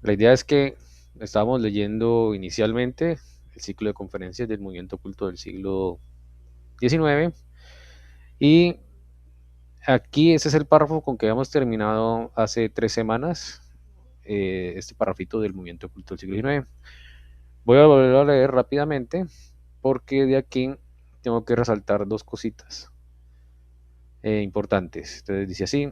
La idea es que estábamos leyendo inicialmente el ciclo de conferencias del movimiento oculto del siglo XIX y aquí ese es el párrafo con que habíamos terminado hace 3 semanas, este párrafito del movimiento oculto del siglo XIX. Voy a volver a leer rápidamente porque de aquí tengo que resaltar dos cositas importantes. Entonces dice así: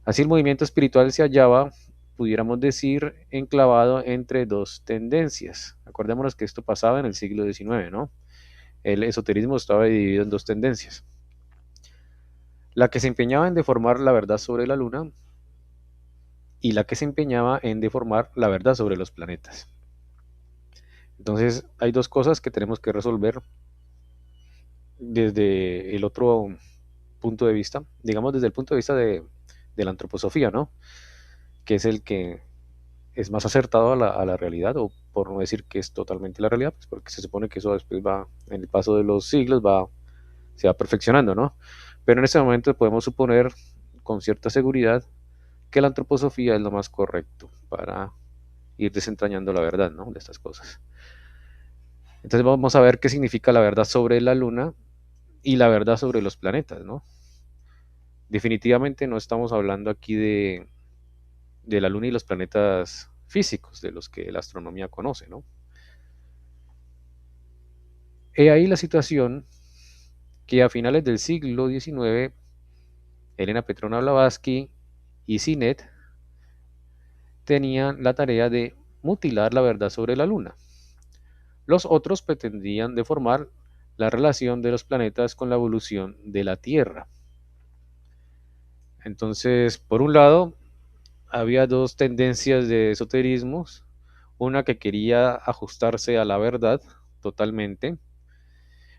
así el movimiento espiritual se hallaba, pudiéramos decir, enclavado entre dos tendencias. Acordémonos que esto pasaba en el siglo XIX, ¿no? El esoterismo estaba dividido en dos tendencias. La que se empeñaba en deformar la verdad sobre la luna y la que se empeñaba en deformar la verdad sobre los planetas. Entonces hay dos cosas que tenemos que resolver desde el otro punto de vista, digamos desde el punto de vista de la antroposofía, ¿no? Que es el que es más acertado a la realidad, o por no decir que es totalmente la realidad, pues porque se supone que eso después va, en el paso de los siglos, se va perfeccionando, ¿no? Pero en este momento podemos suponer con cierta seguridad que la antroposofía es lo más correcto para ir desentrañando la verdad, ¿no? De estas cosas. Entonces vamos a ver qué significa la verdad sobre la luna y la verdad sobre los planetas, ¿no? Definitivamente no estamos hablando aquí de la luna y los planetas físicos, de los que la astronomía conoce, ¿no? He ahí la situación que a finales del siglo XIX, Elena Petrona Blavatsky y Sinet tenían la tarea de mutilar la verdad sobre la Luna. Los otros pretendían deformar la relación de los planetas con la evolución de la Tierra. Entonces, por un lado, había dos tendencias de esoterismos, una que quería ajustarse a la verdad totalmente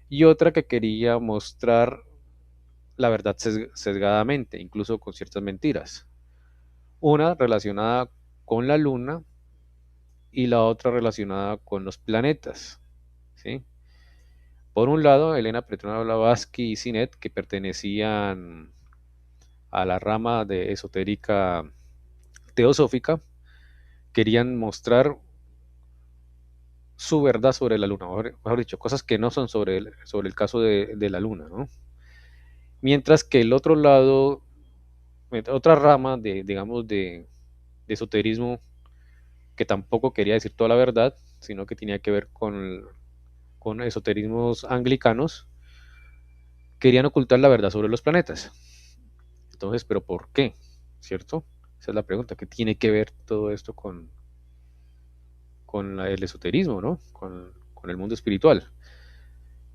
y otra que quería mostrar la verdad sesgadamente, incluso con ciertas mentiras. Una relacionada con la Luna y la otra relacionada con los planetas, ¿sí? Por un lado, Elena Petrona Blavatsky y Sinet, que pertenecían a la rama de esotérica teosófica, querían mostrar su verdad sobre la Luna, mejor dicho, cosas que no son sobre el caso de la Luna, ¿no? Mientras que el otro lado, otra rama de, digamos, de esoterismo que tampoco quería decir toda la verdad, sino que tenía que ver con esoterismos anglicanos, querían ocultar la verdad sobre los planetas. Entonces, ¿pero por qué? ¿Cierto? Esa es la pregunta. ¿Qué tiene que ver todo esto con el esoterismo, ¿no? Con el mundo espiritual.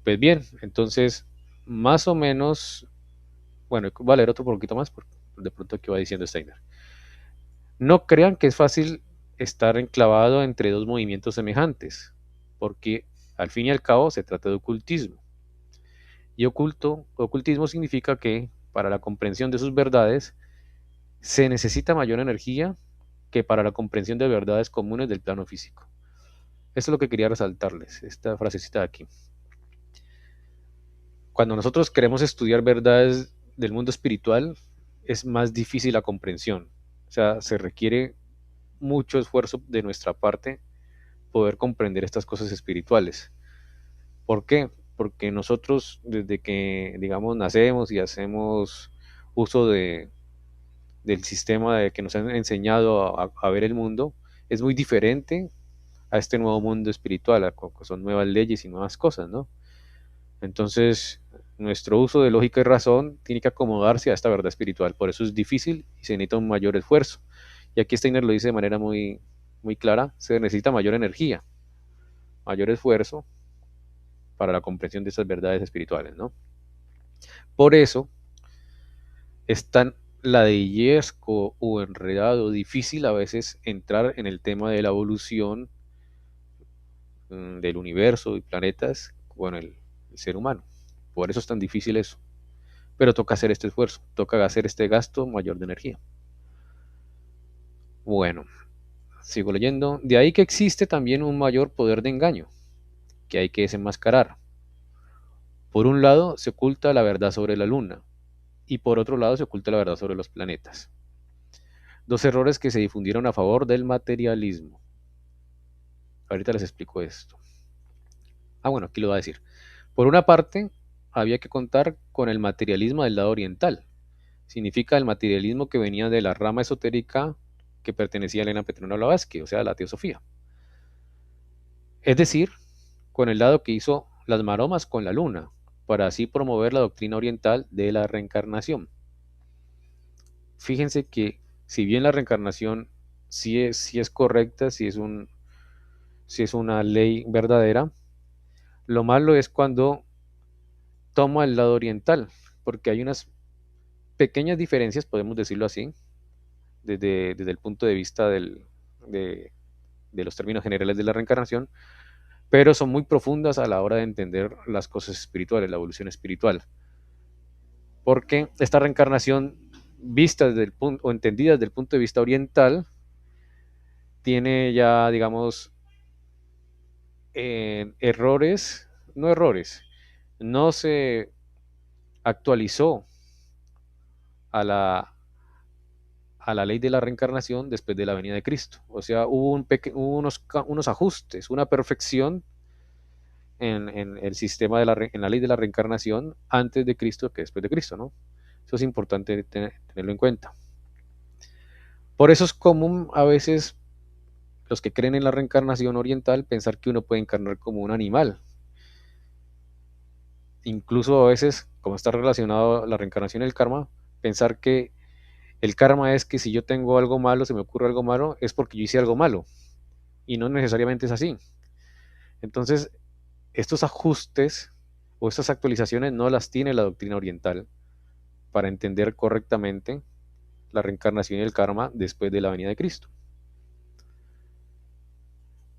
Pues bien, entonces, más o menos, bueno, voy a leer otro poquito más, por de pronto que va diciendo Steiner. No crean que es fácil estar enclavado entre dos movimientos semejantes, porque al fin y al cabo se trata de ocultismo. Y ocultismo significa que para la comprensión de sus verdades se necesita mayor energía que para la comprensión de verdades comunes del plano físico. Esto es lo que quería resaltarles, esta frasecita de aquí. Cuando nosotros queremos estudiar verdades del mundo espiritual, es más difícil la comprensión. O sea, se requiere mucho esfuerzo de nuestra parte poder comprender estas cosas espirituales. ¿Por qué? Porque nosotros desde que, digamos, nacemos y hacemos uso del sistema que nos han enseñado a ver el mundo, es muy diferente a este nuevo mundo espiritual, son nuevas leyes y nuevas cosas, ¿no? Entonces, nuestro uso de lógica y razón tiene que acomodarse a esta verdad espiritual, por eso es difícil y se necesita un mayor esfuerzo. Y aquí Steiner lo dice de manera muy, muy clara, se necesita mayor energía, mayor esfuerzo para la comprensión de estas verdades espirituales, ¿no? Por eso es tan ladillesco o enredado, difícil a veces entrar en el tema de la evolución del universo y planetas con el ser humano. Por eso es tan difícil eso. Pero toca hacer este esfuerzo, toca hacer este gasto mayor de energía. Bueno, sigo leyendo. De ahí que existe también un mayor poder de engaño, que hay que desenmascarar. Por un lado se oculta la verdad sobre la luna y por otro lado se oculta la verdad sobre los planetas. dos errores que se difundieron a favor del materialismo. Ahorita les explico esto. Bueno, aquí lo va a decir. Por una parte, había que contar con el materialismo del lado oriental. Significa el materialismo que venía de la rama esotérica que pertenecía a Elena Petronila Blavatsky, o sea, la teosofía. Es decir, con el lado que hizo las maromas con la luna, para así promover la doctrina oriental de la reencarnación. Fíjense que si bien la reencarnación sí es correcta, sí es una ley verdadera, lo malo es cuando toma el lado oriental, porque hay unas pequeñas diferencias, podemos decirlo así, desde el punto de vista de los términos generales de la reencarnación, pero son muy profundas a la hora de entender las cosas espirituales, la evolución espiritual. Porque esta reencarnación, vista desde el punto, o entendida desde el punto de vista oriental, tiene ya, digamos, errores, no errores, no se actualizó a a la ley de la reencarnación después de la venida de Cristo. O sea, hubo unos ajustes, una perfección en el sistema en la ley de la reencarnación antes de Cristo que después de Cristo, ¿no? Eso es importante tenerlo en cuenta. Por eso es común a veces los que creen en la reencarnación oriental pensar que uno puede encarnar como un animal. Incluso a veces, como está relacionado la reencarnación y el karma, pensar que el karma es que si yo tengo algo malo, se me ocurre algo malo, es porque yo hice algo malo. Y no necesariamente es así. Entonces, estos ajustes o estas actualizaciones no las tiene la doctrina oriental para entender correctamente la reencarnación y el karma después de la venida de Cristo.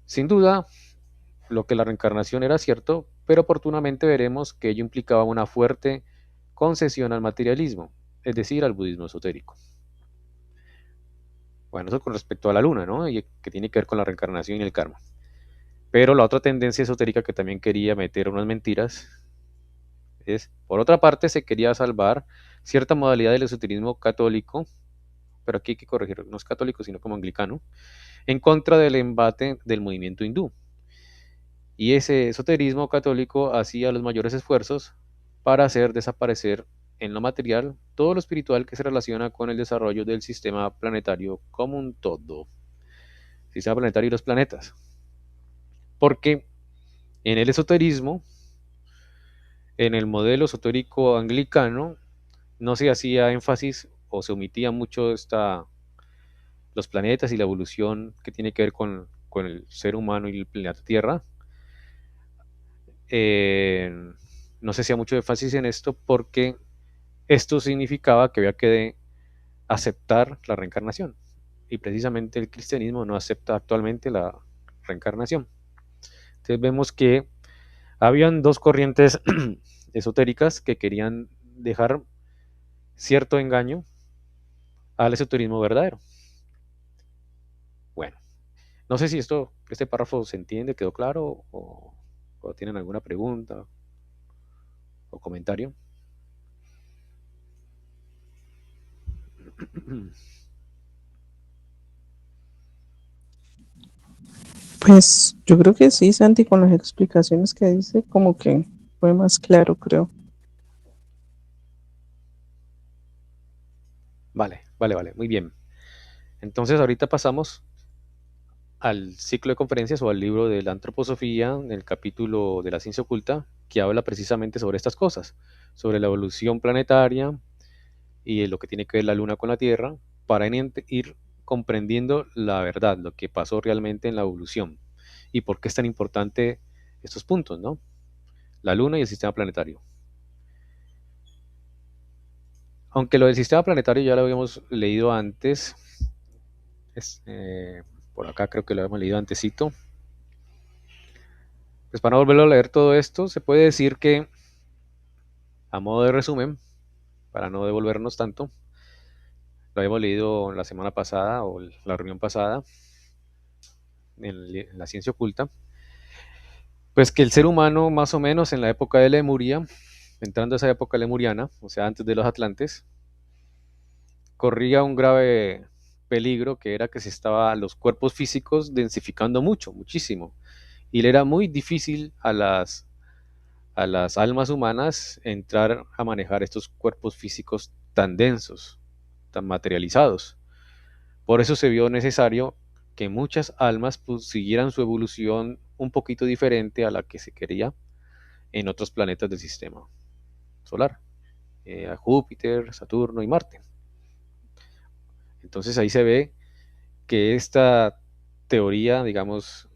Sin duda, lo que la reencarnación era cierto, pero oportunamente veremos que ello implicaba una fuerte concesión al materialismo, es decir, al budismo esotérico. Bueno, eso con respecto a la luna, ¿no? Y que tiene que ver con la reencarnación y el karma. Pero la otra tendencia esotérica que también quería meter unas mentiras es, por otra parte, se quería salvar cierta modalidad del esoterismo católico, pero aquí hay que corregir, no es católico, sino como anglicano, en contra del embate del movimiento hindú. Y ese esoterismo católico hacía los mayores esfuerzos para hacer desaparecer en lo material todo lo espiritual que se relaciona con el desarrollo del sistema planetario como un todo. Sistema planetario y los planetas. Porque en el esoterismo, en el modelo esotérico anglicano, no se hacía énfasis o se omitía mucho los planetas y la evolución que tiene que ver con el ser humano y el planeta Tierra. No se hacía mucho énfasis en esto porque esto significaba que había que aceptar la reencarnación. Y precisamente el cristianismo no acepta actualmente la reencarnación. Entonces vemos que habían dos corrientes esotéricas que querían dejar cierto engaño al esoterismo verdadero. Bueno, no sé si este párrafo se entiende, quedó claro o tienen alguna pregunta o comentario. Pues yo creo que sí, Santi, con las explicaciones que dice, como que fue más claro, creo. Vale, muy bien. Entonces ahorita pasamos al ciclo de conferencias o al libro de la antroposofía, en el capítulo de la ciencia oculta, que habla precisamente sobre estas cosas, sobre la evolución planetaria y lo que tiene que ver la Luna con la Tierra, para ir comprendiendo la verdad, lo que pasó realmente en la evolución y por qué es tan importante estos puntos, ¿no? La Luna y el sistema planetario. Aunque lo del sistema planetario ya lo habíamos leído antes, es, por acá creo que lo habíamos leído antesito. Pues para no volverlo a leer todo esto, se puede decir que, a modo de resumen, para no devolvernos tanto, lo habíamos leído la semana pasada o la reunión pasada en la ciencia oculta, pues que el ser humano más o menos en la época de Lemuria, entrando a esa época lemuriana, o sea, antes de los Atlantes, corría un grave peligro, que era que se estaba los cuerpos físicos densificando mucho, muchísimo. Y le era muy difícil a las almas humanas entrar a manejar estos cuerpos físicos tan densos, tan materializados. Por eso se vio necesario que muchas almas pues, siguieran su evolución un poquito diferente a la que se quería en otros planetas del sistema solar, a Júpiter, Saturno y Marte. Entonces ahí se ve que esta teoría, digamos,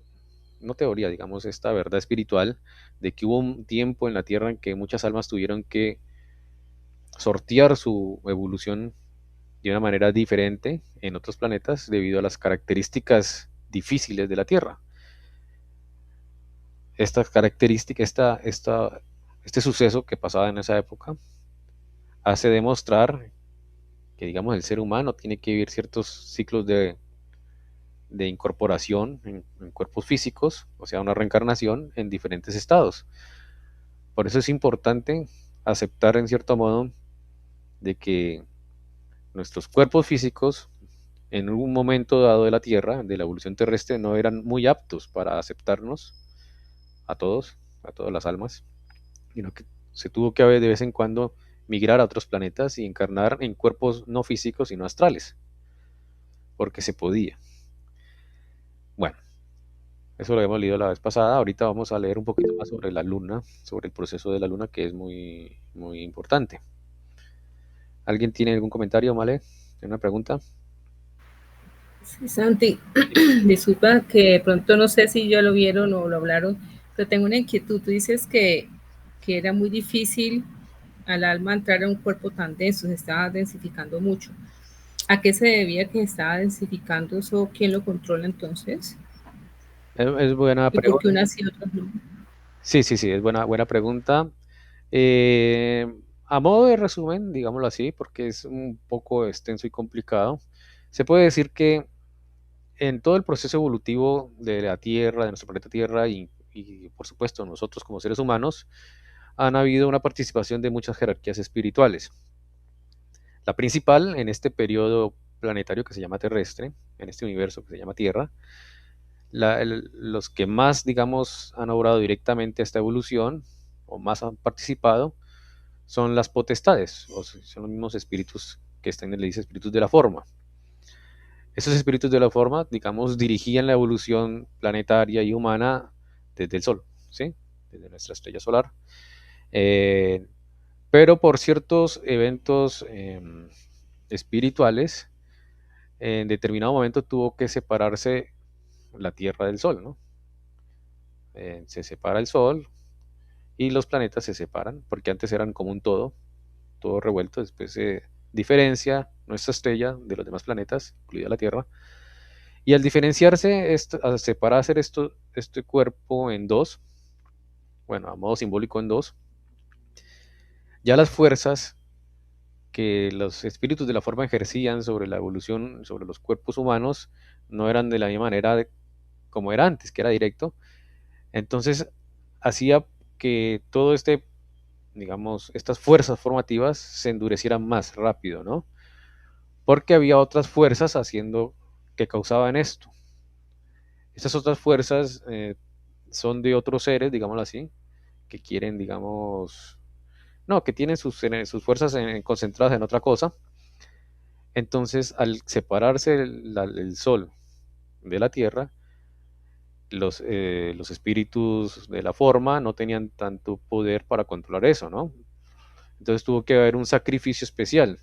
no teoría, digamos, esta verdad espiritual de que hubo un tiempo en la Tierra en que muchas almas tuvieron que sortear su evolución de una manera diferente en otros planetas debido a las características difíciles de la Tierra. Estas características, este suceso que pasaba en esa época, hace demostrar que, digamos, el ser humano tiene que vivir ciertos ciclos de incorporación en cuerpos físicos, o sea, una reencarnación en diferentes estados. Por eso es importante aceptar en cierto modo de que nuestros cuerpos físicos en un momento dado de la Tierra, de la evolución terrestre, no eran muy aptos para aceptarnos a todas las almas, sino que se tuvo que de vez en cuando migrar a otros planetas y encarnar en cuerpos no físicos, sino astrales, porque se podía. Bueno, eso lo habíamos leído la vez pasada. Ahorita vamos a leer un poquito más sobre la luna, sobre el proceso de la luna, que es muy, muy importante. ¿Alguien tiene algún comentario, Male? ¿Una pregunta? Sí, Santi, disculpa que de pronto no sé si ya lo vieron o lo hablaron, pero tengo una inquietud. Tú dices que era muy difícil al alma entrar a un cuerpo tan denso, se estaba densificando mucho. ¿A qué se debía que se estaba densificando eso? ¿Quién lo controla entonces? Es buena ¿Y por qué pregunta. unas sí y otras no? Sí, sí, sí, es buena, buena pregunta. Eh, a modo de resumen, digámoslo así, porque es un poco extenso y complicado, se puede decir que en todo el proceso evolutivo de la Tierra, de nuestro planeta Tierra y por supuesto nosotros como seres humanos, han habido una participación de muchas jerarquías espirituales. La principal en este periodo planetario que se llama terrestre, en este universo que se llama Tierra, los que más, digamos, han obrado directamente a esta evolución o más han participado son las potestades, o sea, son los mismos espíritus que están, le dice espíritus de la forma. Esos espíritus de la forma, digamos, dirigían la evolución planetaria y humana desde el Sol, ¿sí? Desde nuestra estrella solar. Eh, pero por ciertos eventos espirituales, en determinado momento tuvo que separarse la Tierra del Sol, ¿no? Se separa el Sol y los planetas se separan, porque antes eran como un todo revuelto, después se diferencia nuestra estrella de los demás planetas, incluida la Tierra, y al diferenciarse, al separarse este cuerpo en dos, bueno, a modo simbólico en dos, ya las fuerzas que los espíritus de la forma ejercían sobre la evolución, sobre los cuerpos humanos, no eran de la misma manera como era antes, que era directo. Entonces, hacía que todo digamos, estas fuerzas formativas se endurecieran más rápido, ¿no? Porque había otras fuerzas haciendo que causaban esto. Estas otras fuerzas son de otros seres, digámoslo así, que quieren, digamos, no, que tienen sus fuerzas concentradas en otra cosa. Entonces, al separarse el Sol de la Tierra, los espíritus de la forma no tenían tanto poder para controlar eso, ¿no? Entonces tuvo que haber un sacrificio especial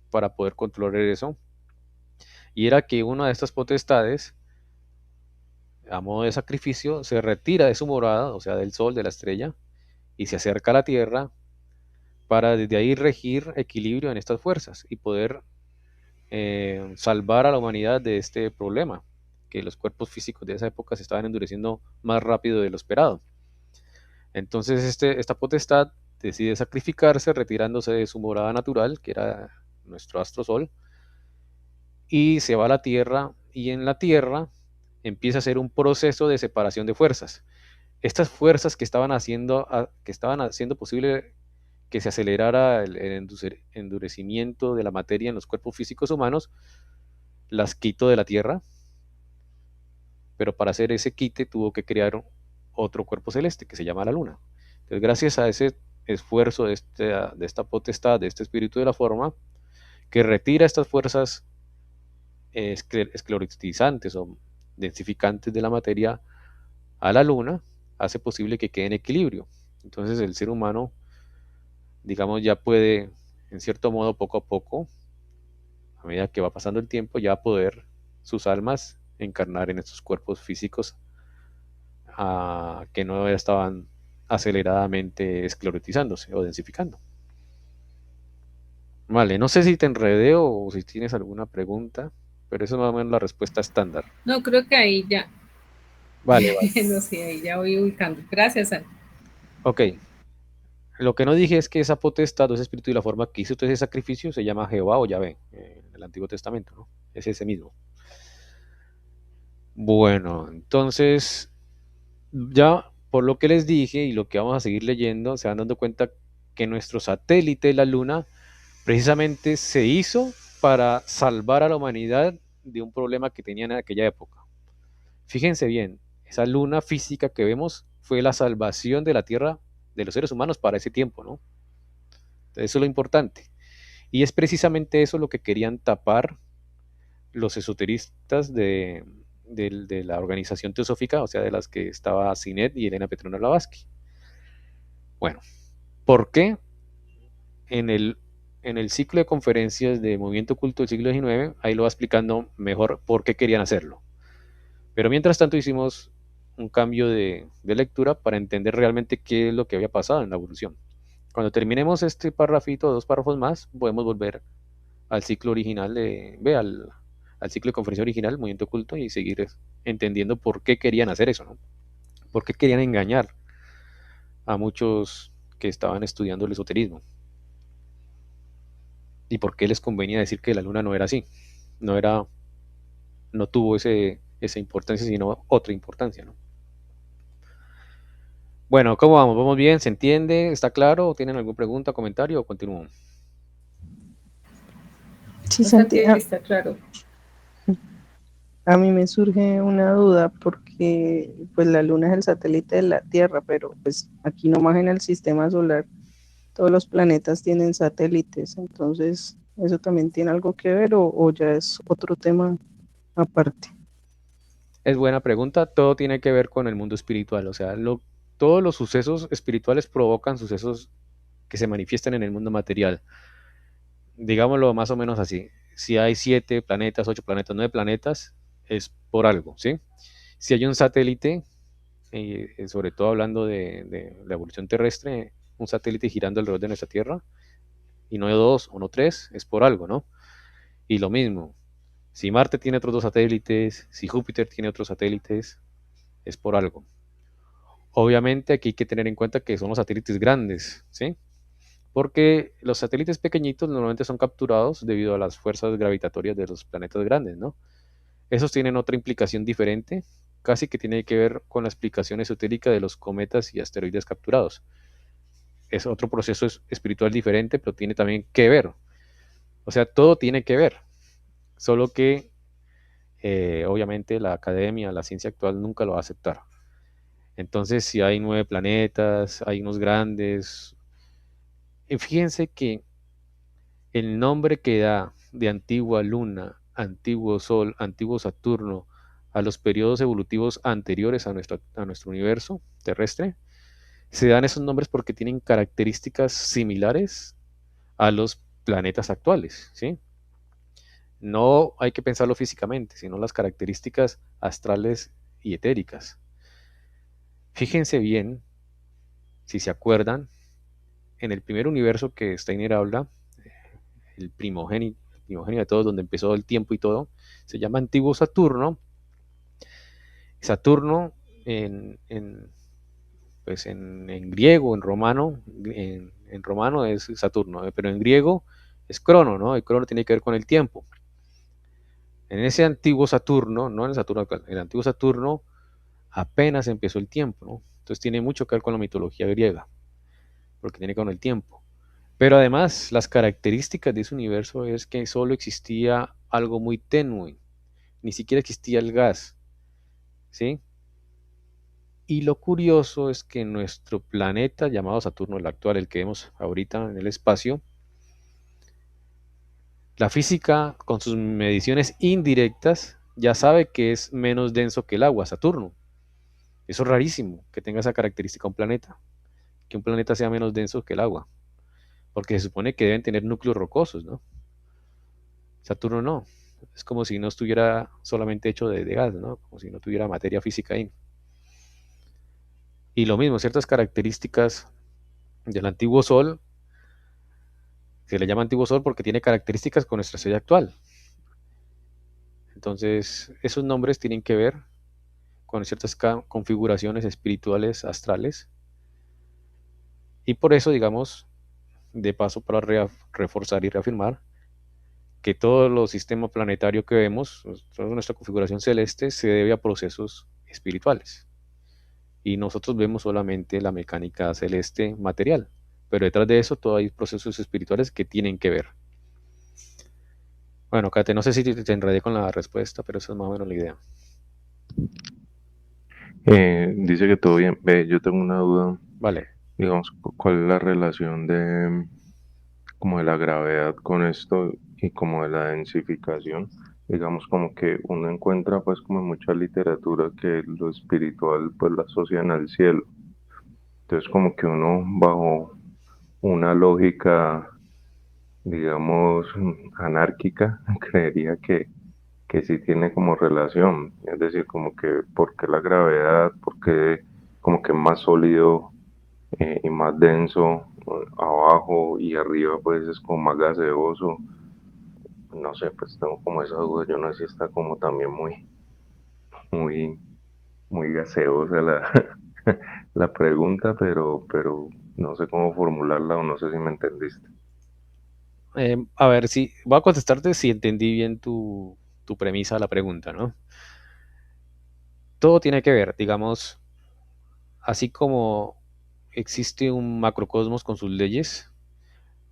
para poder controlar eso. Y era que una de estas potestades, a modo de sacrificio, se retira de su morada, o sea, del Sol, de la estrella, y se acerca a la Tierra para desde ahí regir equilibrio en estas fuerzas y poder salvar a la humanidad de este problema, que los cuerpos físicos de esa época se estaban endureciendo más rápido de lo esperado. Entonces esta potestad decide sacrificarse retirándose de su morada natural, que era nuestro astro Sol, y se va a la Tierra, y en la Tierra empieza a hacer un proceso de separación de fuerzas. Estas fuerzas que estaban haciendo posible que se acelerara el endurecimiento de la materia en los cuerpos físicos humanos, las quitó de la Tierra, pero para hacer ese quite tuvo que crear otro cuerpo celeste que se llama la Luna. Entonces, gracias a ese esfuerzo de esta potestad, de este espíritu de la forma, que retira estas fuerzas esclerotizantes o densificantes de la materia a la Luna, hace posible que quede en equilibrio. Entonces el ser humano, digamos, ya puede, en cierto modo, poco a poco, a medida que va pasando el tiempo, ya poder sus almas encarnar en estos cuerpos físicos que no estaban aceleradamente esclerotizándose o densificando. Vale, no sé si te enredé o si tienes alguna pregunta, pero eso es más o menos la respuesta estándar. No, creo que ahí ya, Vale, vale. no sé, ahí ya voy ubicando. Gracias, Santi. Ok. Lo que no dije es que esa potestad o ese espíritu y la forma que hizo todo ese sacrificio se llama Jehová o Yahvé en el Antiguo Testamento, ¿no? Es ese mismo. Bueno, entonces, ya por lo que les dije y lo que vamos a seguir leyendo, se van dando cuenta que nuestro satélite, la Luna, precisamente se hizo para salvar a la humanidad de un problema que tenían en aquella época. Fíjense bien, esa luna física que vemos fue la salvación de la Tierra, de los seres humanos para ese tiempo, ¿no? Eso es lo importante. Y es precisamente eso lo que querían tapar los esoteristas de la organización teosófica, o sea, de las que estaba Sinet y Elena Petrona Blavatsky. Bueno, ¿por qué en el ciclo de conferencias de Movimiento Oculto del siglo XIX, ahí lo va explicando mejor por qué querían hacerlo? Pero mientras tanto hicimos un cambio de lectura para entender realmente qué es lo que había pasado en la evolución. Cuando terminemos este párrafito, 2 párrafos más, podemos volver al ciclo original, al ciclo de conferencia original, movimiento oculto, y seguir entendiendo por qué querían hacer eso, ¿no? Por qué querían engañar a muchos que estaban estudiando el esoterismo. Y por qué les convenía decir que la luna no era así. No tuvo esa importancia, sino otra importancia, ¿no? Bueno, ¿cómo vamos? ¿Vamos bien? ¿Se entiende? ¿Está claro? ¿Tienen alguna pregunta, comentario o continúo? Sí, No, Santi, Santi, está claro. a mí me surge una duda porque pues la Luna es el satélite de la Tierra, pero pues aquí nomás en el sistema solar todos los planetas tienen satélites, entonces ¿eso también tiene algo que ver o ya es otro tema aparte? Es buena pregunta. Todo tiene que ver con el mundo espiritual. O sea, todos los sucesos espirituales provocan sucesos que se manifiestan en el mundo material. Digámoslo más o menos así. Si hay 7 planetas, 8 planetas, 9 planetas, es por algo, ¿sí? Si hay un satélite, sobre todo hablando de la evolución terrestre, un satélite girando alrededor de nuestra Tierra, y no hay 2 o no 3, es por algo, ¿no? Y lo mismo, si Marte tiene otros 2 satélites, si Júpiter tiene otros satélites, es por algo. Obviamente aquí hay que tener en cuenta que son los satélites grandes, ¿sí? Porque los satélites pequeñitos normalmente son capturados debido a las fuerzas gravitatorias de los planetas grandes, ¿no? Esos tienen otra implicación diferente, casi que tiene que ver con la explicación esotérica de los cometas y asteroides capturados. Es otro proceso espiritual diferente, pero tiene también que ver. O sea, todo tiene que ver, solo que obviamente la academia, la ciencia actual nunca lo va a aceptar. Entonces, si hay 9 planetas, hay unos grandes. Fíjense que el nombre que da de antigua luna, antiguo sol, antiguo Saturno a los periodos evolutivos anteriores a nuestro universo terrestre, se dan esos nombres porque tienen características similares a los planetas actuales, ¿sí? No hay que pensarlo físicamente, sino las características astrales y etéricas. Fíjense bien, si se acuerdan, en el primer universo que Steiner habla, el primogénito de todo, donde empezó el tiempo y todo, se llama Antiguo Saturno. Saturno pues en griego, en romano, en romano es Saturno, pero en griego es Crono, ¿no? El Crono tiene que ver con el tiempo. En ese antiguo Saturno, no en el Saturno actual, en el antiguo Saturno apenas empezó el tiempo, ¿no? Entonces tiene mucho que ver con la mitología griega, porque tiene que ver con el tiempo. Pero además, las características de ese universo es que solo existía algo muy tenue, ni siquiera existía el gas, ¿sí? Y lo curioso es que nuestro planeta llamado Saturno, el actual, el que vemos ahorita en el espacio, la física con sus mediciones indirectas ya sabe que es menos denso que el agua, Saturno. Eso es rarísimo que tenga esa característica un planeta, que un planeta sea menos denso que el agua, porque se supone que deben tener núcleos rocosos, ¿no? Saturno no. Es como si no estuviera solamente hecho de gas, ¿no? Como si no tuviera materia física ahí. Y lo mismo, ciertas características del antiguo Sol, se le llama antiguo Sol porque tiene características con nuestra estrella actual. Entonces, esos nombres tienen que ver con ciertas configuraciones espirituales astrales. Y por eso, digamos, de paso para reforzar y reafirmar, que todo el sistema planetario que vemos, toda nuestra configuración celeste, se debe a procesos espirituales. Y nosotros vemos solamente la mecánica celeste material. Pero detrás de eso, todo hay procesos espirituales que tienen que ver. Bueno, Kate, no sé si te enredé con la respuesta, pero esa es más o menos la idea. Dice que todo bien. Ve, yo tengo una duda, Vale. digamos, ¿cuál es la relación de como de la gravedad con esto y como de la densificación? Digamos como que uno encuentra pues como en mucha literatura que lo espiritual pues lo asocian al cielo. Entonces como que uno bajo una lógica, digamos, anárquica, creería que sí tiene como relación. Es decir, como que por qué la gravedad, por qué como que más sólido y más denso abajo y arriba pues es como más gaseoso. No sé, pues tengo como esa duda. Yo no sé si está como también muy, muy gaseosa la pregunta, pero no sé cómo formularla o no sé si me entendiste. A ver, si voy a contestarte si entendí bien tu premisa a la pregunta, ¿no? Todo tiene que ver, digamos, así como existe un macrocosmos con sus leyes,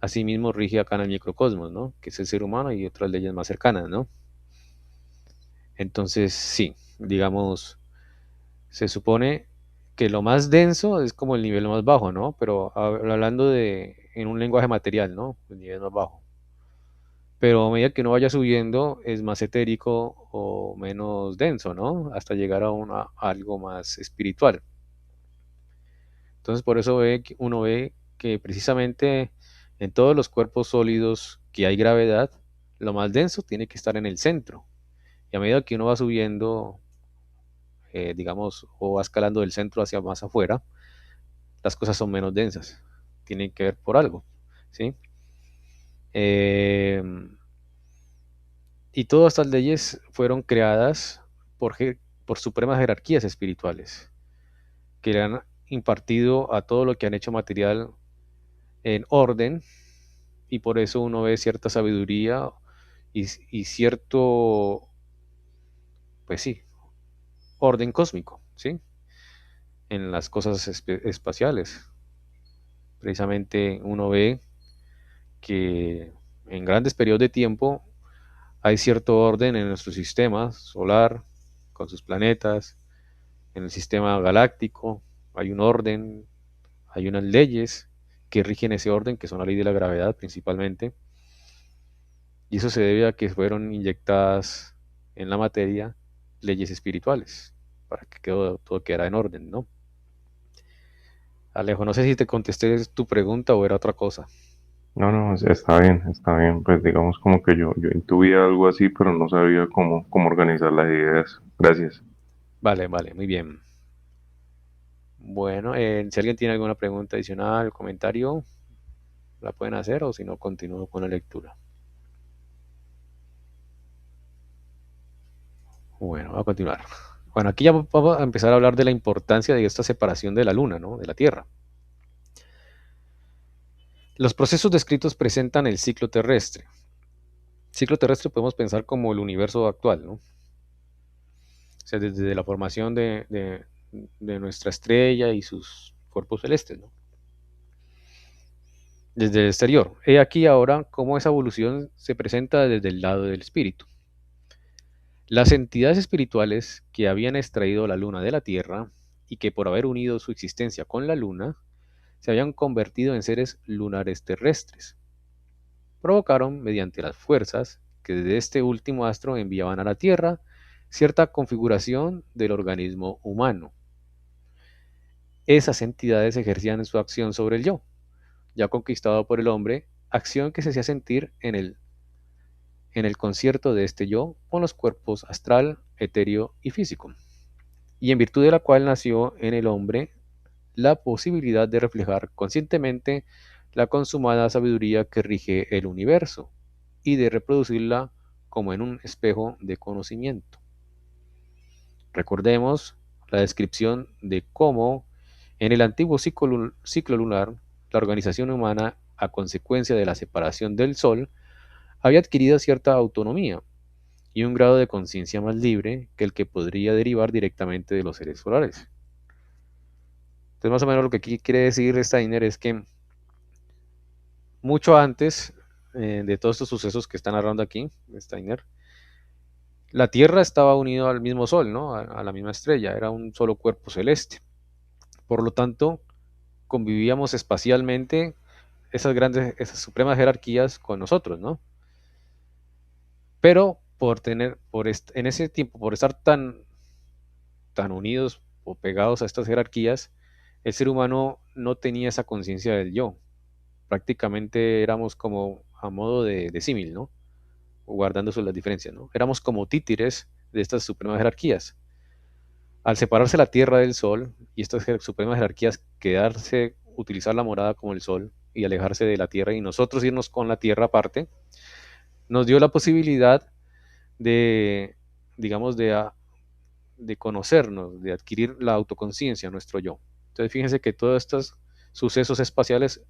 así mismo rige acá en el microcosmos, ¿no? Que es el ser humano y otras leyes más cercanas, ¿no? Entonces, sí, digamos, se supone que lo más denso es como el nivel más bajo, ¿no? Pero hablando en un lenguaje material, ¿no? El nivel más bajo. Pero a medida que uno vaya subiendo es más etérico o menos denso, ¿no? Hasta llegar a algo más espiritual. Entonces por eso uno ve que precisamente en todos los cuerpos sólidos que hay gravedad, lo más denso tiene que estar en el centro. Y a medida que uno va subiendo, digamos, o va escalando del centro hacia más afuera, las cosas son menos densas. Tienen que ver por algo, ¿sí? Eh, y todas estas leyes fueron creadas por supremas jerarquías espirituales, que le han impartido a todo lo que han hecho material en orden, y por eso uno ve cierta sabiduría y cierto, pues sí, orden cósmico, ¿sí? En las cosas espaciales. Precisamente uno ve que en grandes periodos de tiempo hay cierto orden en nuestro sistema solar, con sus planetas, en el sistema galáctico, hay un orden, hay unas leyes que rigen ese orden, que son la ley de la gravedad principalmente, y eso se debe a que fueron inyectadas en la materia leyes espirituales, para que todo quedara en orden, ¿no? Alejo, no sé si te contesté tu pregunta o era otra cosa. No, no, está bien, está bien. Pues digamos como que yo intuía algo así, pero no sabía cómo organizar las ideas. Gracias. Vale, vale, muy bien. Bueno, si alguien tiene alguna pregunta adicional, comentario, la pueden hacer o si no, continúo con la lectura. Bueno, voy a continuar. Bueno, aquí ya vamos a empezar a hablar de la importancia de esta separación de la Luna, ¿no? De la Tierra. Los procesos descritos presentan el ciclo terrestre. Ciclo terrestre podemos pensar como el universo actual, ¿no? O sea, desde la formación de nuestra estrella y sus cuerpos celestes, ¿no? desde el exterior. He aquí ahora cómo esa evolución se presenta desde el lado del espíritu. Las entidades espirituales que habían extraído la luna de la Tierra y que por haber unido su existencia con la luna, se habían convertido en seres lunares terrestres. Provocaron, mediante las fuerzas que desde este último astro enviaban a la Tierra, cierta configuración del organismo humano. Esas entidades ejercían su acción sobre el yo, ya conquistado por el hombre, acción que se hacía sentir en el concierto de este yo con los cuerpos astral, etéreo y físico, y en virtud de la cual nació en el hombre la posibilidad de reflejar conscientemente la consumada sabiduría que rige el universo y de reproducirla como en un espejo de conocimiento. Recordemos la descripción de cómo en el antiguo ciclo lunar la organización humana, a consecuencia de la separación del Sol, había adquirido cierta autonomía y un grado de conciencia más libre que el que podría derivar directamente de los seres solares. Entonces, más o menos lo que aquí quiere decir Steiner es que mucho antes de todos estos sucesos que está narrando aquí Steiner, la Tierra estaba unida al mismo Sol, ¿no? A la misma estrella, era un solo cuerpo celeste. Por lo tanto, convivíamos espacialmente esas supremas jerarquías con nosotros, ¿no? Pero en ese tiempo, por estar tan unidos o pegados a estas jerarquías, el ser humano no tenía esa conciencia del yo. Prácticamente éramos como a modo de símil, ¿no? Guardándose las diferencias, ¿no? Éramos como títeres de estas supremas jerarquías. Al separarse la Tierra del Sol y estas supremas jerarquías utilizar la morada como el Sol y alejarse de la Tierra y nosotros irnos con la Tierra aparte, nos dio la posibilidad de, digamos, de conocernos, de adquirir la autoconciencia, nuestro yo. Entonces fíjense que todos estos sucesos espaciales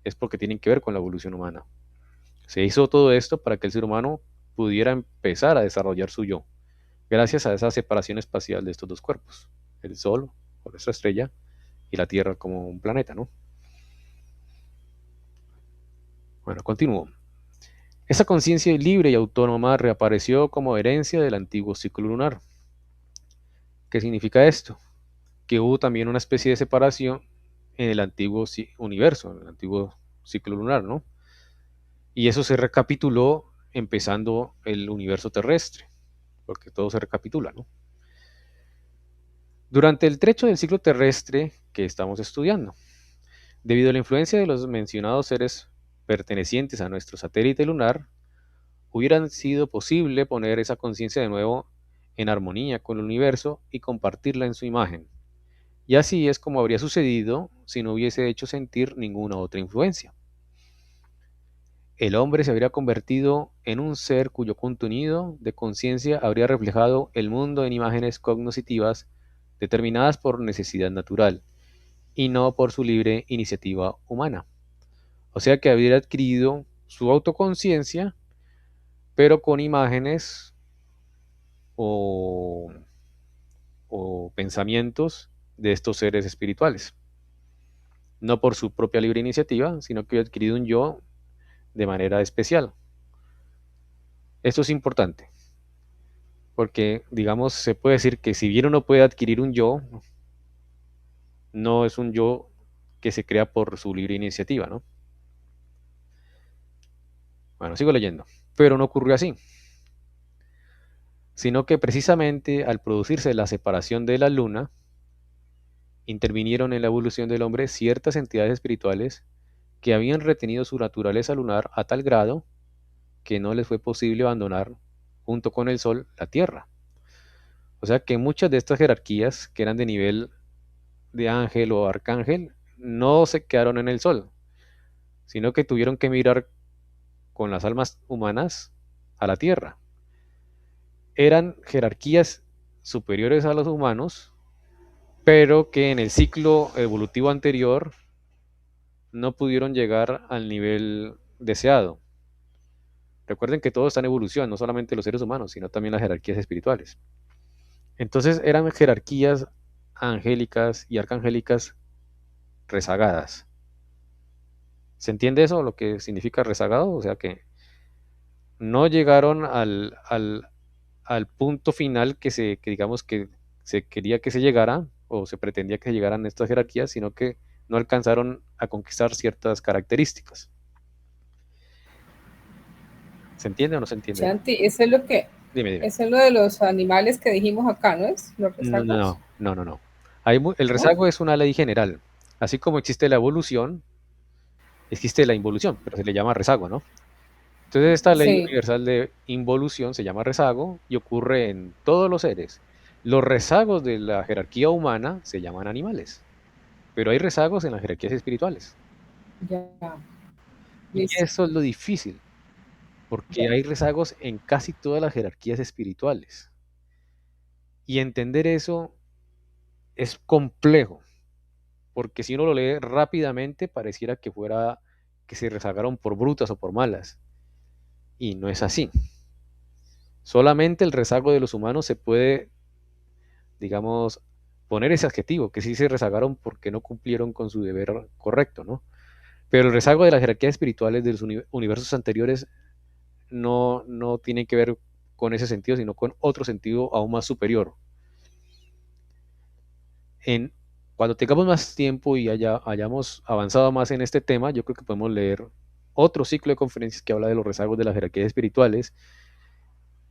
es porque tienen que ver con la evolución humana. Se hizo todo esto para que el ser humano pudiera empezar a desarrollar su yo, gracias a esa separación espacial de estos dos cuerpos, el Sol o nuestra estrella y la Tierra como un planeta, ¿no? Bueno, continúo. Esa conciencia libre y autónoma reapareció como herencia del antiguo ciclo lunar. ¿Qué significa esto? Que hubo también una especie de separación en el antiguo universo, en el antiguo ciclo lunar, ¿no? Y eso se recapituló empezando el universo terrestre, porque todo se recapitula, ¿no? Durante el trecho del ciclo terrestre que estamos estudiando, debido a la influencia de los mencionados seres pertenecientes a nuestro satélite lunar, hubiera sido posible poner esa conciencia de nuevo en armonía con el universo y compartirla en su imagen. Y así es como habría sucedido si no hubiese hecho sentir ninguna otra influencia. El hombre se habría convertido en un ser cuyo contenido de conciencia habría reflejado el mundo en imágenes cognoscitivas determinadas por necesidad natural y no por su libre iniciativa humana. O sea que habría adquirido su autoconciencia, pero con imágenes o, o pensamientos de estos seres espirituales. No por su propia libre iniciativa, sino que había adquirido un yo de manera especial. Esto es importante, porque, digamos, se puede decir que si bien uno puede adquirir un yo, no es un yo que se crea por su libre iniciativa, ¿no? Bueno, sigo leyendo. Pero no ocurrió así, sino que precisamente al producirse la separación de la luna, intervinieron en la evolución del hombre ciertas entidades espirituales que habían retenido su naturaleza lunar a tal grado que no les fue posible abandonar, junto con el Sol, la Tierra. O sea que muchas de estas jerarquías, que eran de nivel de ángel o arcángel, no se quedaron en el Sol, sino que tuvieron que mirar con las almas humanas a la Tierra. Eran jerarquías superiores a los humanos, pero que en el ciclo evolutivo anterior no pudieron llegar al nivel deseado. Recuerden que todo está en evolución, no solamente los seres humanos, sino también las jerarquías espirituales. Entonces eran jerarquías angélicas y arcangélicas rezagadas. ¿Se entiende eso, lo que significa rezagado? O sea que no llegaron al punto final que digamos que se quería que se llegara o se pretendía que se llegaran estas jerarquías, sino que no alcanzaron a conquistar ciertas características. ¿Se entiende o no se entiende? Santi, eso es lo que, Dime, dime. eso es lo de los animales que dijimos acá, ¿no es? Los No, no, rezagos, no, no, no, no. El ¿no? rezago es una ley general. Así como existe la evolución, existe la involución, pero se le llama rezago, ¿no? Entonces esta ley Sí, universal de involución se llama rezago y ocurre en todos los seres. Los rezagos de la jerarquía humana se llaman animales, pero hay rezagos en las jerarquías espirituales. ya, Y listo, eso es lo difícil, porque ya. hay rezagos en casi todas las jerarquías espirituales. Y entender eso es complejo, porque si uno lo lee rápidamente pareciera que fuera que se rezagaron por brutas o por malas, y no es así. Solamente el rezago de los humanos se puede, digamos, poner ese adjetivo, que sí se rezagaron porque no cumplieron con su deber correcto, ¿no? Pero el rezago de las jerarquías espirituales de los universos anteriores no tiene que ver con ese sentido, sino con otro sentido aún más superior. En, cuando tengamos más tiempo y hayamos avanzado más en este tema, yo creo que podemos leer otro ciclo de conferencias que habla de los rezagos de las jerarquías espirituales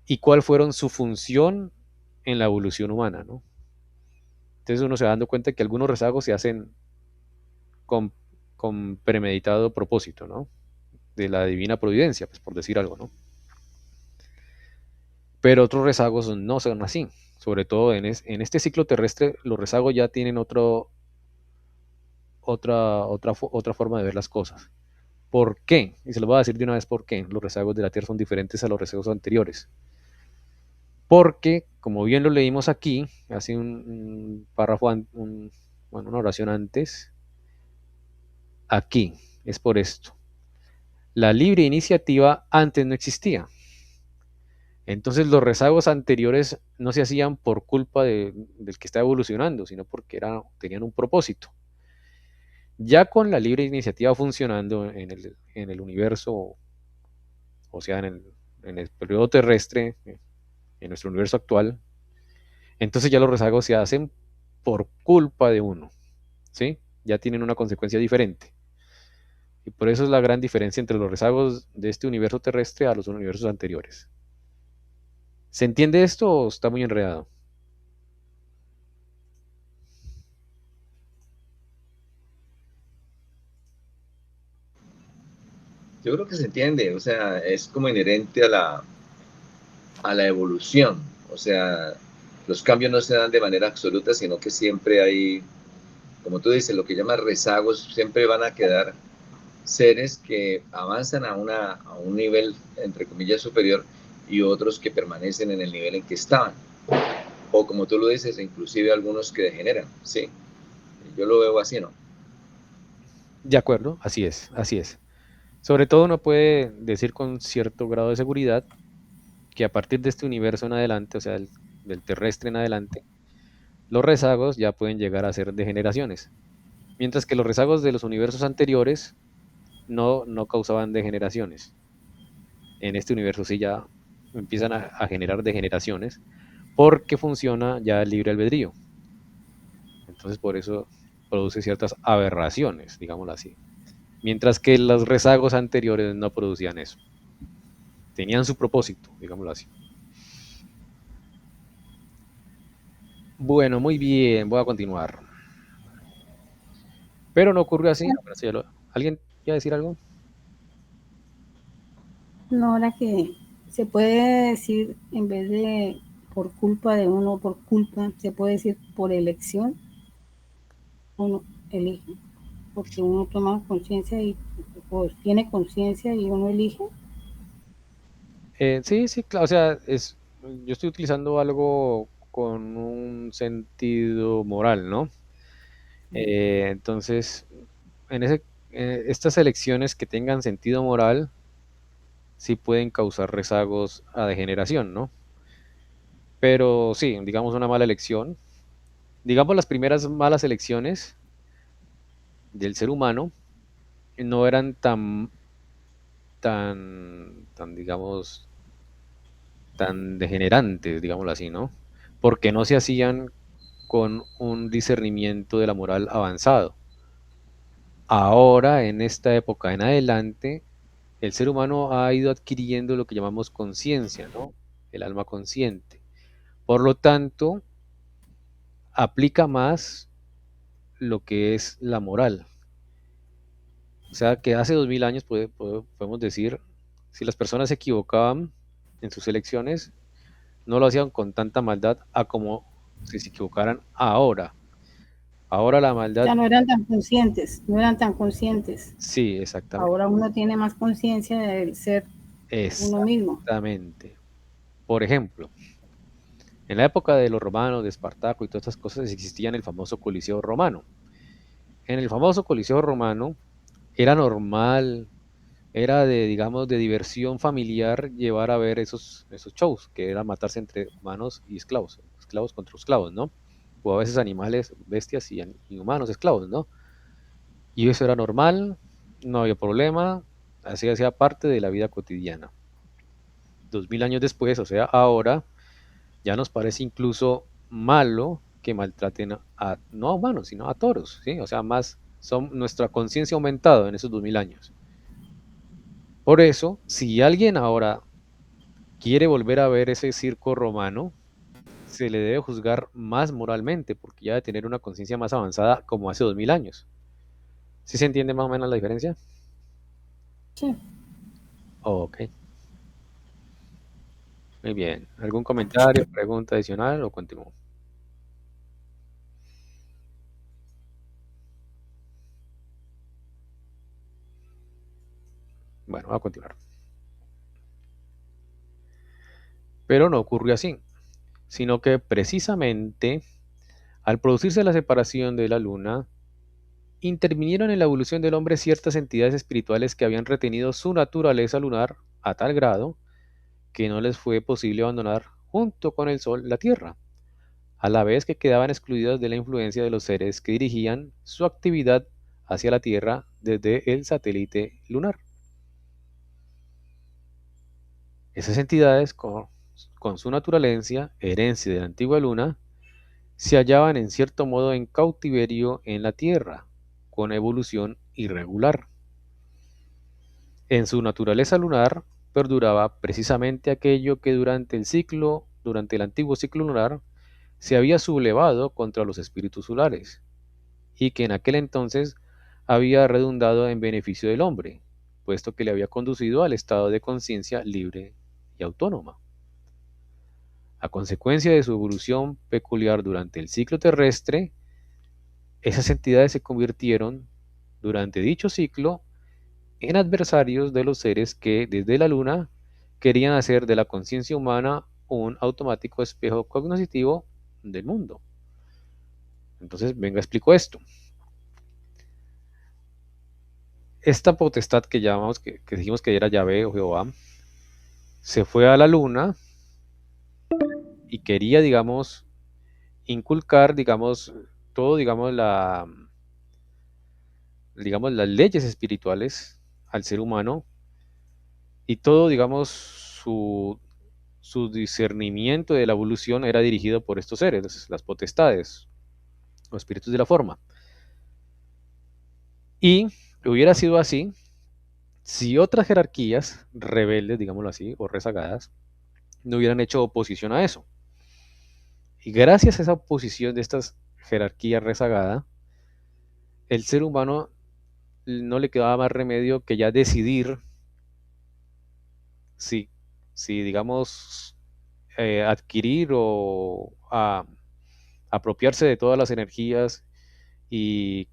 y cuál fueron su función en la evolución humana, ¿no? Entonces uno se va dando cuenta que algunos rezagos se hacen con, con premeditado propósito, ¿no? De la divina providencia, pues por decir algo, ¿no? Pero otros rezagos no son así. Sobre todo en este ciclo terrestre, los rezagos ya tienen otra forma de ver las cosas. ¿Por qué? Y se lo voy a decir de una vez por qué los rezagos de la Tierra son diferentes a los rezagos anteriores. Porque, como bien lo leímos aquí, hace un párrafo, bueno, una oración antes, aquí, es por esto. La libre iniciativa antes no existía. Entonces los rezagos anteriores no se hacían por culpa del que está evolucionando, sino porque tenían un propósito. Ya con la libre iniciativa funcionando en el universo, o sea, en el periodo terrestre, en nuestro universo actual, entonces ya los rezagos se hacen por culpa de uno, ¿sí? Ya tienen una consecuencia diferente. Y por eso es la gran diferencia entre los rezagos de este universo terrestre a los universos anteriores. ¿Se entiende esto o está muy enredado? Yo creo que se entiende, o sea, es como inherente a la evolución, o sea, los cambios no se dan de manera absoluta, sino que siempre hay, como tú dices, lo que llamas rezagos, siempre van a quedar seres que avanzan a un nivel, entre comillas, superior y otros que permanecen en el nivel en que estaban. O como tú lo dices, inclusive algunos que degeneran, ¿sí? Yo lo veo así, ¿no? De acuerdo, así es, así es. Sobre todo uno puede decir con cierto grado de seguridad que a partir de este universo en adelante, o sea, del terrestre en adelante, los rezagos ya pueden llegar a ser degeneraciones. Mientras que los rezagos de los universos anteriores no causaban degeneraciones. En este universo sí ya empiezan a generar degeneraciones porque funciona ya el libre albedrío. Entonces por eso produce ciertas aberraciones, digámoslo así. Mientras que los rezagos anteriores no producían eso. Tenían su propósito, digámoslo así. Bueno, muy bien, voy a continuar. Pero no ocurrió así. Ahora sí ¿Alguien quiere decir algo? No, ahora que se puede decir, en vez de por culpa de uno, por culpa, se puede decir por elección, uno elige, porque uno toma conciencia y pues, tiene conciencia y uno elige. Sí, sí, claro. O sea, yo estoy utilizando algo con un sentido moral, ¿no? Entonces, estas elecciones que tengan sentido moral sí pueden causar rezagos a degeneración, ¿no? Pero sí, digamos una mala elección. Digamos las primeras malas elecciones del ser humano no eran digamos, tan degenerantes, digámoslo así, ¿no? Porque no se hacían con un discernimiento de la moral avanzado. Ahora, en esta época en adelante, el ser humano ha ido adquiriendo lo que llamamos conciencia, ¿no? El alma consciente. Por lo tanto, aplica más lo que es la moral. O sea, que hace 2000 años podemos decir, si las personas se equivocaban en sus elecciones, no lo hacían con tanta maldad a como si se equivocaran ahora. Ahora la maldad, Ya no eran tan conscientes, no eran tan conscientes. sí, exactamente. Ahora uno tiene más conciencia de ser uno mismo. Exactamente. Por ejemplo, en la época de los romanos, de Espartaco y todas estas cosas, existía el famoso Coliseo romano. En el famoso Coliseo romano era normal, era de, digamos, de diversión familiar llevar a ver esos shows, que era matarse entre humanos y esclavos, esclavos contra esclavos, ¿no? O a veces animales, bestias y humanos esclavos, ¿no? Y eso era normal, no había problema, así hacía parte de la vida cotidiana. 2000 años después, o sea, ahora, ya nos parece incluso malo que maltraten no a humanos, sino a toros, ¿sí? O sea, nuestra conciencia ha aumentado en esos 2000 años. Por eso, si alguien ahora quiere volver a ver ese circo romano, se le debe juzgar más moralmente, porque ya debe tener una conciencia más avanzada como hace 2000 años. ¿Sí se entiende más o menos la diferencia? Sí. Ok. Muy bien. ¿Algún comentario, pregunta adicional o continúo? Bueno, voy a continuar. Pero no ocurrió así, sino que precisamente al producirse la separación de la luna, intervinieron en la evolución del hombre ciertas entidades espirituales que habían retenido su naturaleza lunar a tal grado que no les fue posible abandonar junto con el Sol la Tierra, a la vez que quedaban excluidas de la influencia de los seres que dirigían su actividad hacia la Tierra desde el satélite lunar. Esas entidades, con su naturaleza, herencia de la antigua luna, se hallaban en cierto modo en cautiverio en la Tierra, con evolución irregular. En su naturaleza lunar perduraba precisamente aquello que durante el antiguo ciclo lunar, se había sublevado contra los espíritus solares, y que en aquel entonces había redundado en beneficio del hombre, puesto que le había conducido al estado de conciencia libre y autónoma. A consecuencia de su evolución peculiar durante el ciclo terrestre, esas entidades se convirtieron, durante dicho ciclo, en adversarios de los seres que, desde la luna, querían hacer de la conciencia humana un automático espejo cognoscitivo del mundo. Entonces, venga, explico esto. Esta potestad que llamamos, que dijimos que era Yahvé o Jehová, se fue a la luna y quería, digamos, inculcar, digamos, todo, digamos, las leyes espirituales al ser humano y todo, digamos, su discernimiento de la evolución era dirigido por estos seres, las potestades, los espíritus de la forma. Y hubiera sido así si otras jerarquías rebeldes, digámoslo así, o rezagadas, no hubieran hecho oposición a eso. Y gracias a esa oposición de estas jerarquías rezagadas, el ser humano no le quedaba más remedio que ya decidir si digamos, adquirir o apropiarse de todas las energías y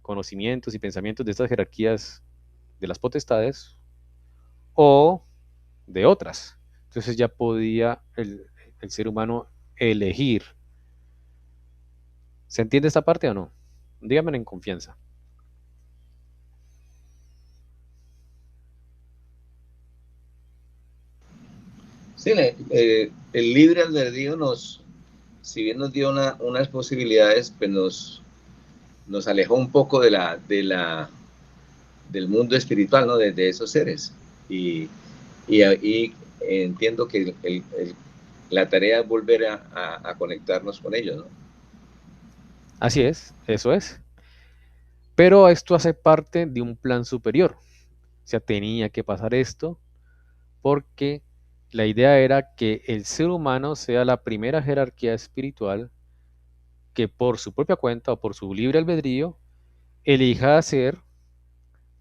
conocimientos y pensamientos de estas jerarquías de las potestades o de otras. Entonces ya podía el ser humano elegir. ¿Se entiende esta parte o no? Díganme en confianza. Sí, el libre albedrío si bien nos dio unas posibilidades, pues nos alejó un poco de la del mundo espiritual, ¿no? De esos seres. Y ahí entiendo que la tarea es volver a conectarnos con ellos, ¿no? Así es, eso es. Pero esto hace parte de un plan superior. O sea, tenía que pasar esto porque la idea era que el ser humano sea la primera jerarquía espiritual que por su propia cuenta o por su libre albedrío elija hacer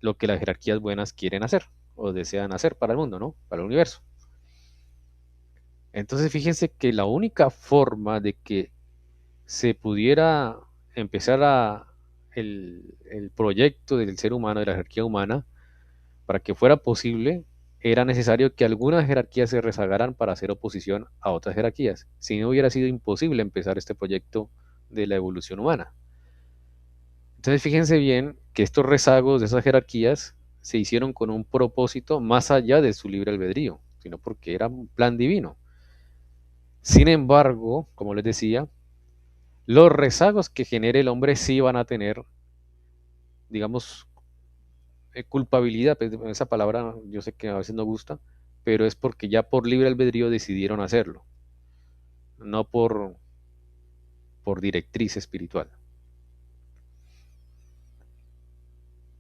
lo que las jerarquías buenas quieren hacer o desean hacer para el mundo, ¿no? Para el universo. Entonces fíjense que la única forma de que se pudiera empezar el proyecto del ser humano, de la jerarquía humana, para que fuera posible, era necesario que algunas jerarquías se rezagaran para hacer oposición a otras jerarquías. Si no, hubiera sido imposible empezar este proyecto de la evolución humana. Entonces fíjense bien que estos rezagos de esas jerarquías se hicieron con un propósito más allá de su libre albedrío, sino porque era un plan divino. Sin embargo, como les decía, los rezagos que genere el hombre sí van a tener, digamos, culpabilidad, pues, esa palabra yo sé que a veces no gusta, pero es porque ya por libre albedrío decidieron hacerlo, no por directriz espiritual.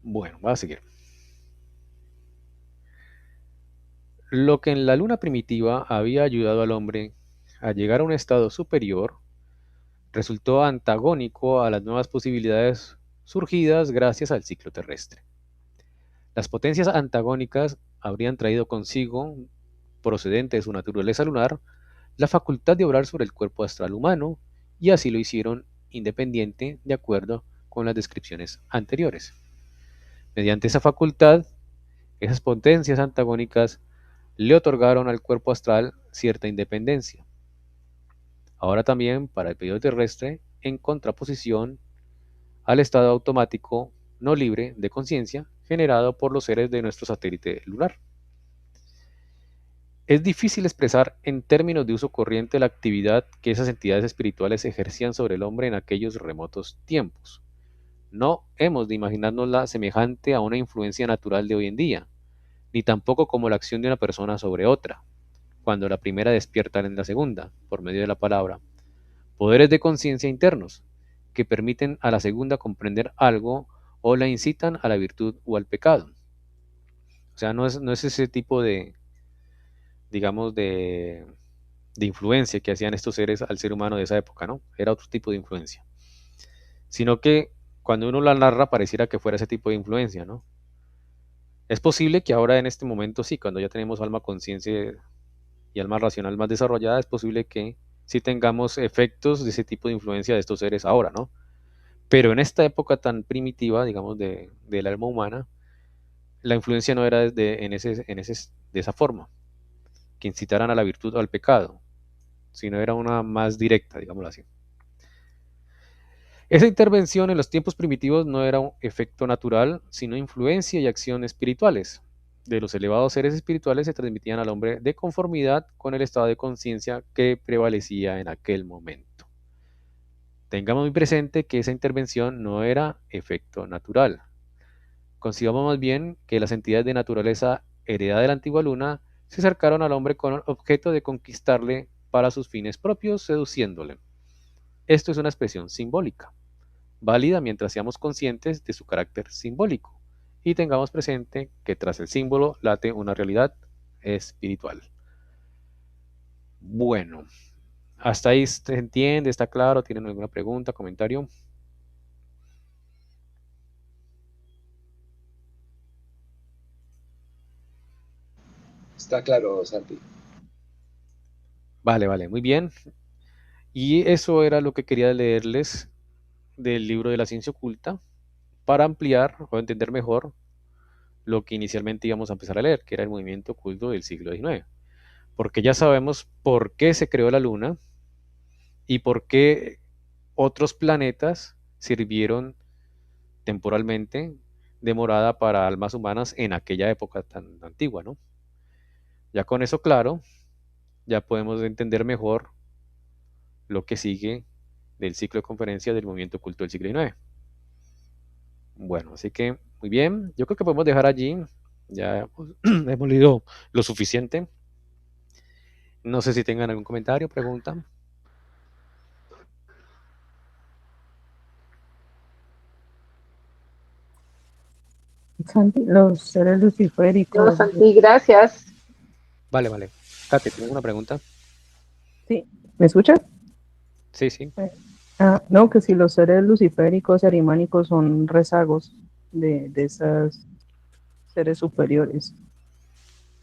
Bueno, voy a seguir. Lo que en la luna primitiva había ayudado al hombre a llegar a un estado superior, resultó antagónico a las nuevas posibilidades surgidas gracias al ciclo terrestre. Las potencias antagónicas habrían traído consigo, procedente de su naturaleza lunar, la facultad de obrar sobre el cuerpo astral humano, y así lo hicieron independiente de acuerdo con las descripciones anteriores. Mediante esa facultad, esas potencias antagónicas le otorgaron al cuerpo astral cierta independencia. Ahora también para el periodo terrestre, en contraposición al estado automático no libre de conciencia generado por los seres de nuestro satélite lunar. Es difícil expresar en términos de uso corriente la actividad que esas entidades espirituales ejercían sobre el hombre en aquellos remotos tiempos. No hemos de imaginárnosla semejante a una influencia natural de hoy en día, ni tampoco como la acción de una persona sobre otra, cuando la primera despierta en la segunda, por medio de la palabra, poderes de conciencia internos, que permiten a la segunda comprender algo o la incitan a la virtud o al pecado. O sea, no es ese tipo de, digamos, de influencia que hacían estos seres al ser humano de esa época, ¿no? Era otro tipo de influencia. Sino que cuando uno la narra pareciera que fuera ese tipo de influencia, ¿no? Es posible que ahora en este momento sí, cuando ya tenemos alma conciencia y alma racional más desarrollada, es posible que sí tengamos efectos de ese tipo de influencia de estos seres ahora, ¿no? Pero en esta época tan primitiva, digamos, del alma humana, la influencia no era de esa forma, que incitaran a la virtud o al pecado, sino era una más directa, digámoslo así. Esa intervención en los tiempos primitivos no era un efecto natural, sino influencia y acción espirituales. De los elevados seres espirituales se transmitían al hombre de conformidad con el estado de conciencia que prevalecía en aquel momento. Tengamos muy presente que esa intervención no era efecto natural. Consideramos más bien que las entidades de naturaleza heredada de la antigua luna se acercaron al hombre con el objeto de conquistarle para sus fines propios, seduciéndole. Esto es una expresión simbólica, válida mientras seamos conscientes de su carácter simbólico y tengamos presente que tras el símbolo late una realidad espiritual. Bueno, hasta ahí se entiende, está claro, ¿tienen alguna pregunta, comentario? Está claro, Santi. Vale, muy bien. Y eso era lo que quería leerles del libro de la ciencia oculta para ampliar o entender mejor lo que inicialmente íbamos a empezar a leer, que era el movimiento oculto del siglo XIX. Porque ya sabemos por qué se creó la Luna y por qué otros planetas sirvieron temporalmente de morada para almas humanas en aquella época tan antigua, ¿no? Ya con eso claro, ya podemos entender mejor lo que sigue del ciclo de conferencias del movimiento oculto del siglo XIX. Bueno, así que muy bien. Yo creo que podemos dejar allí. Ya hemos leído lo suficiente. No sé si tengan algún comentario, pregunta. Santi, los seres No, luciféricos. Santi, gracias. Vale, vale. Kate, ¿tienes una pregunta? Sí, ¿me escuchas? Sí, sí. No, que si los seres luciféricos y arimánicos son rezagos de esos seres superiores.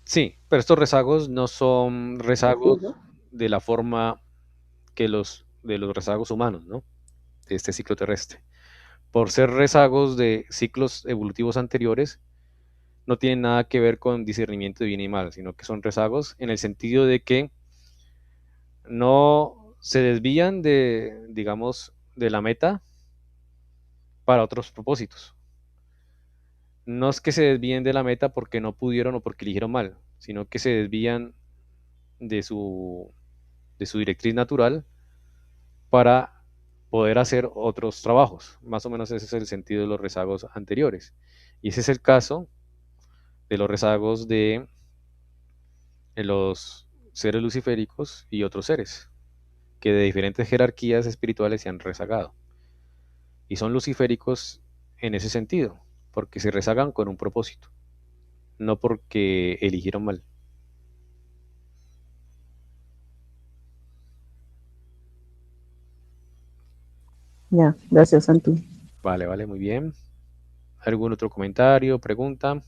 Sí, pero estos rezagos no son rezagos de la forma que de los rezagos humanos, ¿no? De este ciclo terrestre. Por ser rezagos de ciclos evolutivos anteriores, no tienen nada que ver con discernimiento de bien y mal, sino que son rezagos en el sentido de que no se desvían de, digamos, de la meta para otros propósitos. No es que se desvíen de la meta porque no pudieron o porque eligieron mal, sino que se desvían de su directriz natural para poder hacer otros trabajos. Más o menos ese es el sentido de los rezagos anteriores. Y ese es el caso de los rezagos de los seres luciféricos y otros seres, que de diferentes jerarquías espirituales se han rezagado. Y son luciféricos en ese sentido, porque se rezagan con un propósito, no porque eligieron mal. Ya, gracias, Santi. Vale, vale, muy bien. ¿Algún otro comentario, pregunta?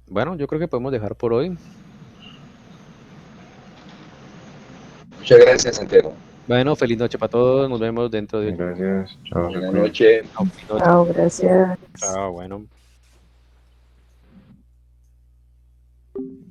Bueno, yo creo que podemos dejar por hoy. Muchas gracias, Santiago. Bueno, feliz noche para todos. Nos vemos dentro de... Gracias, chao. Buenas noches. Chao, gracias. Chao, bueno.